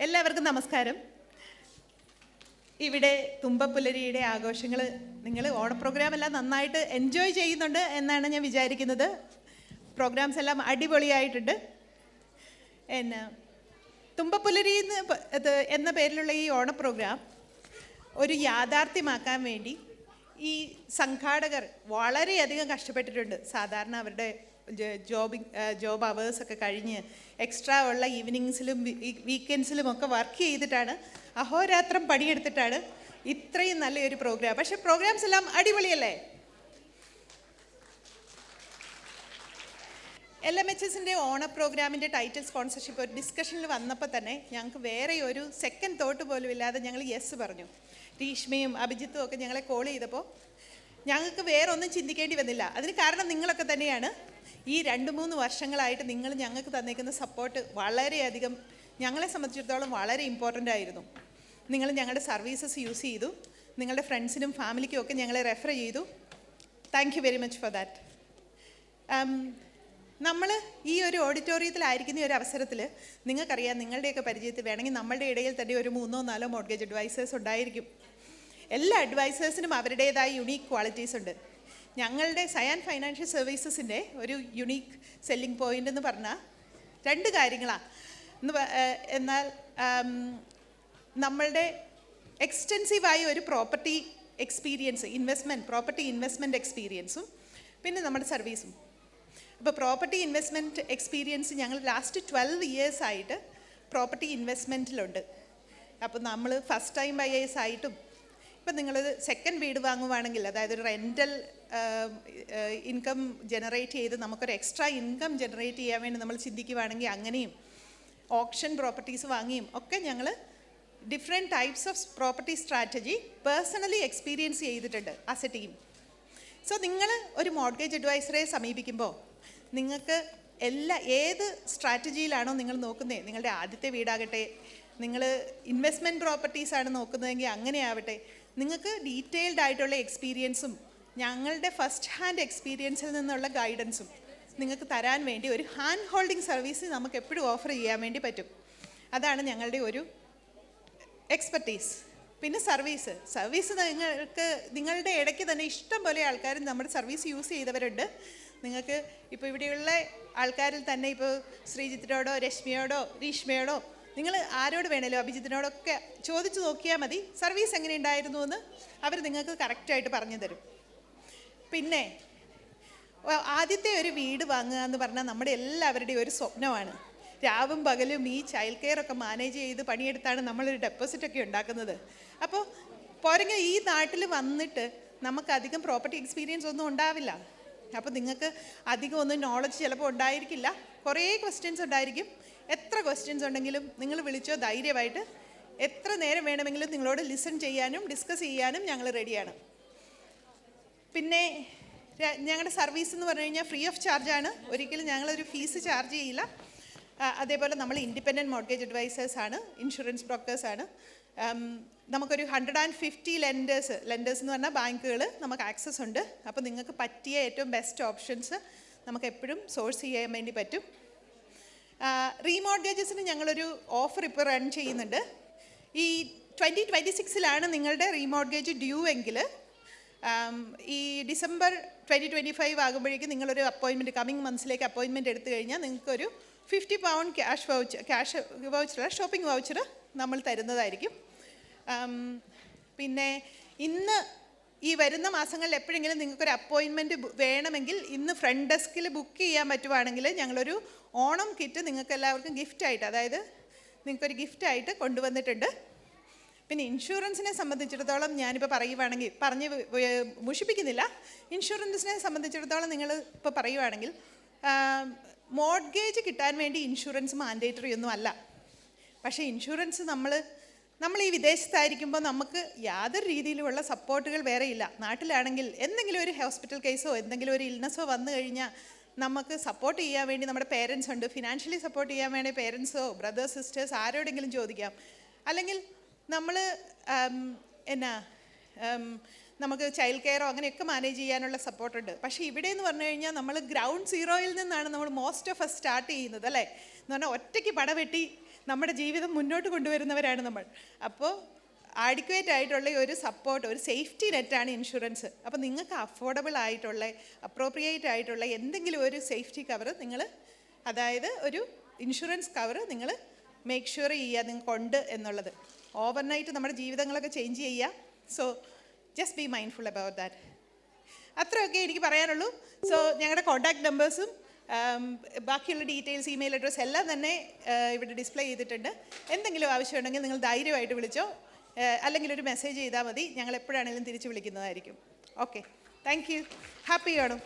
എല്ലാവർക്കും നമസ്കാരം. ഇവിടെ തുമ്പപ്പുലരിയുടെ ആഘോഷങ്ങൾ നിങ്ങൾ ഓണ പ്രോഗ്രാം എല്ലാം നന്നായിട്ട് എൻജോയ് ചെയ്യുന്നുണ്ട് എന്നാണ് ഞാൻ വിചാരിക്കുന്നത്. പ്രോഗ്രാംസ് എല്ലാം അടിപൊളിയായിട്ടുണ്ട്. എന്നാ തുമ്പപ്പുലരി എന്ന പേരിലുള്ള ഈ ഓണ പ്രോഗ്രാം ഒരു യാഥാർത്ഥ്യമാക്കാൻ വേണ്ടി ഈ സംഘാടകർ വളരെയധികം കഷ്ടപ്പെട്ടിട്ടുണ്ട്. സാധാരണ അവരുടെ ജോബ് അവേഴ്സൊക്കെ കഴിഞ്ഞ് എക്സ്ട്രാ ഉള്ള ഈവനിങ്സിലും വീക്കെൻഡ്സിലും ഒക്കെ വർക്ക് ചെയ്തിട്ടാണ്, അഹോരാത്രം പണിയെടുത്തിട്ടാണ് ഇത്രയും നല്ലൊരു പ്രോഗ്രാം. പക്ഷേ പ്രോഗ്രാംസ് എല്ലാം അടിപൊളിയല്ലേ? LMHSൻ്റെ ഓണ പ്രോഗ്രാമിൻ്റെ ടൈറ്റിൽ സ്പോൺസർഷിപ്പ് ഒരു ഡിസ്കഷനിൽ വന്നപ്പോൾ തന്നെ ഞങ്ങൾക്ക് വേറെ ഒരു സെക്കൻഡ് തോട്ട് പോലും ഇല്ലാതെ ഞങ്ങൾ യെസ് പറഞ്ഞു. രീഷ്മയും അഭിജിത്തും ഒക്കെ ഞങ്ങളെ കോൾ ചെയ്തപ്പോൾ ഞങ്ങൾക്ക് വേറെ ഒന്നും ചിന്തിക്കേണ്ടി വന്നില്ല. അതിന് കാരണം നിങ്ങളൊക്കെ തന്നെയാണ്. ഈ 2-3 വർഷങ്ങളായിട്ട് നിങ്ങൾ ഞങ്ങൾക്ക് തന്നേക്കുന്ന സപ്പോർട്ട് വളരെയധികം ഞങ്ങളെ സംബന്ധിച്ചിടത്തോളം വളരെ ഇമ്പോർട്ടൻ്റ് ആയിരുന്നു. നിങ്ങൾ ഞങ്ങളുടെ സർവീസസ് യൂസ് ചെയ്തു, നിങ്ങളുടെ ഫ്രണ്ട്സിനും ഫാമിലിക്കും ഒക്കെ ഞങ്ങളെ റെഫർ ചെയ്തു. Thank you very much for that. നമ്മൾ ഈ ഒരു ഓഡിറ്റോറിയത്തിലായിരിക്കുന്ന ഒരു അവസരത്തിൽ നിങ്ങൾക്കറിയാം, നിങ്ങളുടെയൊക്കെ പരിചയത്തിൽ വേണമെങ്കിൽ നമ്മളുടെ ഇടയിൽ തന്നെ ഒരു 3-4 മോർഗേജ് അഡ്വൈസേഴ്സ് ഉണ്ടായിരിക്കും. എല്ലാ അഡ്വൈസേഴ്സിനും അവരുടേതായ യുണീക്ക് ക്വാളിറ്റീസ് ഉണ്ട്. ഞങ്ങളുടെ സയാൻ ഫൈനാൻഷ്യൽ സർവീസസിൻ്റെ ഒരു യുണീക്ക് സെല്ലിംഗ് പോയിൻ്റ് എന്ന് പറഞ്ഞാൽ 2 കാര്യങ്ങളാണ്. എന്നാൽ നമ്മളുടെ എക്സ്റ്റെൻസീവായ ഒരു പ്രോപ്പർട്ടി എക്സ്പീരിയൻസ്, പ്രോപ്പർട്ടി ഇൻവെസ്റ്റ്മെൻറ്റ് എക്സ്പീരിയൻസും പിന്നെ നമ്മുടെ സർവീസും. അപ്പോൾ പ്രോപ്പർട്ടി ഇൻവെസ്റ്റ്മെൻറ്റ് എക്സ്പീരിയൻസ് ഞങ്ങൾ ലാസ്റ്റ് 12 years ആയിട്ട് പ്രോപ്പർട്ടി ഇൻവെസ്റ്റ്മെൻറ്റിലുണ്ട്. അപ്പോൾ നമ്മൾ ഫസ്റ്റ് ടൈം ബയേഴ്സ് ആയിട്ടും ഇപ്പം നിങ്ങളൊരു സെക്കൻഡ് വീട് വാങ്ങുവാണെങ്കിൽ, അതായത് ഒരു റെൻ്റൽ ഇൻകം ജനറേറ്റ് ചെയ്ത് നമുക്കൊരു എക്സ്ട്രാ ഇൻകം ജനറേറ്റ് ചെയ്യാൻ വേണ്ടി നമ്മൾ ചിന്തിക്കുവാണെങ്കിൽ അങ്ങനെയും, ഓപ്ഷൻ പ്രോപ്പർട്ടീസ് വാങ്ങിയും ഒക്കെ ഞങ്ങൾ different types of property strategy personally experience ചെയ്തിട്ടുണ്ട് ആസ് എ ടീം. സോ നിങ്ങൾ ഒരു മോർഗേജ് അഡ്വൈസറെ സമീപിക്കുമ്പോൾ നിങ്ങൾക്ക് ഏത് സ്ട്രാറ്റജിയിലാണോ നിങ്ങൾ നോക്കുന്നത്, നിങ്ങളുടെ ആദ്യത്തെ വീടാകട്ടെ, നിങ്ങൾ ഇൻവെസ്റ്റ്മെൻറ്റ് പ്രോപ്പർട്ടീസാണ് നോക്കുന്നതെങ്കിൽ അങ്ങനെ ആവട്ടെ, നിങ്ങൾക്ക് ഡീറ്റെയിൽഡ് ആയിട്ടുള്ള എക്സ്പീരിയൻസും ഞങ്ങളുടെ ഫസ്റ്റ് ഹാൻഡ് എക്സ്പീരിയൻസിൽ നിന്നുള്ള ഗൈഡൻസും നിങ്ങൾക്ക് തരാൻ വേണ്ടി ഒരു ഹാൻഡ് ഹോൾഡിംഗ് സർവീസ് നമുക്ക് എപ്പോഴും ഓഫർ ചെയ്യാൻ വേണ്ടി പറ്റും. അതാണ് ഞങ്ങളുടെ ഒരു എക്സ്പെർട്ടീസ്. പിന്നെ സർവീസ് നിങ്ങളുടെ ഇടയ്ക്ക് തന്നെ ഇഷ്ടം പോലെ ആൾക്കാർ നമ്മുടെ സർവീസ് യൂസ് ചെയ്തവരുണ്ട്. നിങ്ങൾക്ക് ഇപ്പോൾ ഇവിടെയുള്ള ആൾക്കാരിൽ തന്നെ ഇപ്പോൾ ശ്രീജിത്തിനോടോ രശ്മിയോടോ രീഷ്മയോടോ നിങ്ങൾ ആരോട് വേണേലും അഭിജിത്തിനോടൊക്കെ ചോദിച്ചു നോക്കിയാൽ മതി സർവീസ് എങ്ങനെയുണ്ടായിരുന്നു എന്ന് അവർ നിങ്ങൾക്ക് കറക്റ്റായിട്ട് പറഞ്ഞു തരും. പിന്നെ ആദ്യത്തെ ഒരു വീട് വാങ്ങുക എന്ന് പറഞ്ഞാൽ നമ്മുടെ എല്ലാവരുടെയും ഒരു സ്വപ്നമാണ്. രാവും പകലും ഈ ചൈൽഡ് കെയർ ഒക്കെ മാനേജ് ചെയ്ത് പണിയെടുത്താണ് നമ്മളൊരു ഡെപ്പോസിറ്റൊക്കെ ഉണ്ടാക്കുന്നത്. അപ്പോൾ പോരെങ്കിൽ ഈ നാട്ടിൽ വന്നിട്ട് നമുക്കധികം പ്രോപ്പർട്ടി എക്സ്പീരിയൻസ് ഒന്നും ഉണ്ടാവില്ല. അപ്പോൾ നിങ്ങൾക്ക് അധികം ഒന്നും നോളജ് ചിലപ്പോൾ ഉണ്ടായിരിക്കില്ല. കുറേ ക്വസ്റ്റ്യൻസ് ഉണ്ടായിരിക്കും. എത്ര ക്വസ്റ്റ്യൻസ് ഉണ്ടെങ്കിലും നിങ്ങൾ വിളിച്ചോ, ധൈര്യമായിട്ട് എത്ര നേരം വേണമെങ്കിലും നിങ്ങളോട് ലിസൺ ചെയ്യാനും ഡിസ്കസ് ചെയ്യാനും ഞങ്ങൾ റെഡിയാണ്. പിന്നെ ഞങ്ങളുടെ സർവീസ് എന്ന് പറഞ്ഞു കഴിഞ്ഞാൽ ഫ്രീ ഓഫ് ചാർജാണ്. ഒരിക്കലും ഞങ്ങളൊരു ഫീസ് ചാർജ് ചെയ്യില്ല. അതേപോലെ നമ്മൾ ഇൻഡിപെൻഡൻറ്റ് മോർഗേജ് അഡ്വൈസേഴ്സാണ്, ഇൻഷുറൻസ് ബ്രോക്കേഴ്സാണ്. നമുക്കൊരു 150 ലെൻഡേഴ്സ് എന്ന് പറഞ്ഞാൽ ബാങ്കുകൾ നമുക്ക് ആക്സസ് ഉണ്ട്. അപ്പോൾ നിങ്ങൾക്ക് പറ്റിയ ഏറ്റവും ബെസ്റ്റ് ഓപ്ഷൻസ് നമുക്ക് എപ്പോഴും സോഴ്സ് ചെയ്യാൻ വേണ്ടി പറ്റും. റീമോർഗേജസിന് ഞങ്ങളൊരു ഓഫർ ഇപ്പോൾ റൺ ചെയ്യുന്നുണ്ട്. ഈ 2026 നിങ്ങളുടെ റീമോർഗേജ് ഡ്യൂ എങ്കിൽ ഈ ഡിസംബർ 2025 ആകുമ്പോഴേക്കും നിങ്ങളൊരു അപ്പോയിൻമെൻറ്റ്, കമ്മിങ് മന്ത്സിലേക്ക് അപ്പോയിൻമെൻറ്റ് എടുത്തു കഴിഞ്ഞാൽ നിങ്ങൾക്കൊരു £50 ക്യാഷ് വൗച്ചർ, ഷോപ്പിംഗ് വൗച്ചർ നമ്മൾ തരുന്നതായിരിക്കും. പിന്നെ ഇന്ന് ഈ വരുന്ന മാസങ്ങളിൽ എപ്പോഴെങ്കിലും നിങ്ങൾക്കൊരു അപ്പോയിൻമെൻറ്റ് വേണമെങ്കിൽ ഇന്ന് ഫ്രണ്ട് ഡെസ്കിൽ ബുക്ക് ചെയ്യാൻ പറ്റുവാണെങ്കിൽ ഞങ്ങളൊരു ഓണം കിറ്റ് നിങ്ങൾക്ക് എല്ലാവർക്കും ഗിഫ്റ്റായിട്ട്, അതായത് നിങ്ങൾക്കൊരു ഗിഫ്റ്റായിട്ട് കൊണ്ടുവന്നിട്ടുണ്ട്. പിന്നെ ഇൻഷുറൻസിനെ സംബന്ധിച്ചിടത്തോളം ഞാനിപ്പോൾ പറയുവാണെങ്കിൽ പറഞ്ഞ് മുഷിപ്പിക്കുന്നില്ല. ഇൻഷുറൻസിനെ സംബന്ധിച്ചിടത്തോളം നിങ്ങൾ ഇപ്പോൾ പറയുവാണെങ്കിൽ മോർഗേജ് കിട്ടാൻ വേണ്ടി ഇൻഷുറൻസ് മാൻഡേറ്ററി ഒന്നും അല്ല. പക്ഷേ ഇൻഷുറൻസ് നമ്മൾ ഈ വിദേശത്തായിരിക്കുമ്പോൾ നമുക്ക് യാതൊരു രീതിയിലുമുള്ള സപ്പോർട്ടുകൾ വേറെ ഇല്ല. നാട്ടിലാണെങ്കിൽ എന്തെങ്കിലും ഒരു ഹോസ്പിറ്റൽ കേസോ എന്തെങ്കിലും ഒരു ഇൽനെസ്സോ വന്നു കഴിഞ്ഞാൽ നമുക്ക് സപ്പോർട്ട് ചെയ്യാൻ വേണ്ടി നമ്മുടെ പേരൻസ് ഉണ്ട്. ഫിനാൻഷ്യലി സപ്പോർട്ട് ചെയ്യാൻ വേണ്ടി പേരൻസോ ബ്രദേഴ്സ് സിസ്റ്റേഴ്സ് ആരോടെങ്കിലും ചോദിക്കാം. അല്ലെങ്കിൽ നമ്മൾ നമുക്ക് ചൈൽഡ് കെയറോ അങ്ങനെയൊക്കെ മാനേജ് ചെയ്യാനുള്ള സപ്പോർട്ടുണ്ട്. പക്ഷേ ഇവിടെ എന്ന് പറഞ്ഞു കഴിഞ്ഞാൽ നമ്മൾ ഗ്രൗണ്ട് സീറോയിൽ നിന്നാണ് നമ്മൾ മോസ്റ്റ് ഓഫ് സ്റ്റാർട്ട് ചെയ്യുന്നത്, അല്ലേ? എന്ന് പറഞ്ഞാൽ ഒറ്റയ്ക്ക് പടവെട്ടി നമ്മുടെ ജീവിതം മുന്നോട്ട് കൊണ്ടുവരുന്നവരാണ് നമ്മൾ. അപ്പോൾ ആഡിക്വേറ്റ് ആയിട്ടുള്ള ഒരു സപ്പോർട്ട്, ഒരു സേഫ്റ്റി നെറ്റാണ് ഇൻഷുറൻസ്. അപ്പോൾ നിങ്ങൾക്ക് അഫോർഡബിൾ ആയിട്ടുള്ള, അപ്രോപ്രിയേറ്റ് ആയിട്ടുള്ള എന്തെങ്കിലും ഒരു സേഫ്റ്റി കവർ നിങ്ങൾ, അതായത് ഒരു ഇൻഷുറൻസ് കവർ നിങ്ങൾ മേക്ക് ഷുവർ ചെയ്യുക നിങ്ങൾക്കുണ്ട് എന്നുള്ളത്. ഓവർനൈറ്റ് നമ്മുടെ ജീവിതങ്ങളൊക്കെ ചേഞ്ച് ചെയ്യുക. So just be mindful about that. അത്രയൊക്കെ എനിക്ക് പറയാനുള്ളൂ. സോ ഞങ്ങളുടെ കോൺടാക്ട് നമ്പേഴ്സും ബാക്കിയുള്ള ഡീറ്റെയിൽസ്, ഇമെയിൽ അഡ്രസ്സ് എല്ലാം തന്നെ ഇവിടെ ഡിസ്പ്ലേ ചെയ്തിട്ടുണ്ട്. എന്തെങ്കിലും ആവശ്യമുണ്ടെങ്കിൽ നിങ്ങൾ ധൈര്യമായിട്ട് വിളിച്ചോ, അല്ലെങ്കിൽ ഒരു മെസ്സേജ് ചെയ്താൽ മതി. ഞങ്ങൾ എപ്പോഴാണെങ്കിലും തിരിച്ച് വിളിക്കുന്നതായിരിക്കും. Okay, thank you. ഹാപ്പി ആണോ?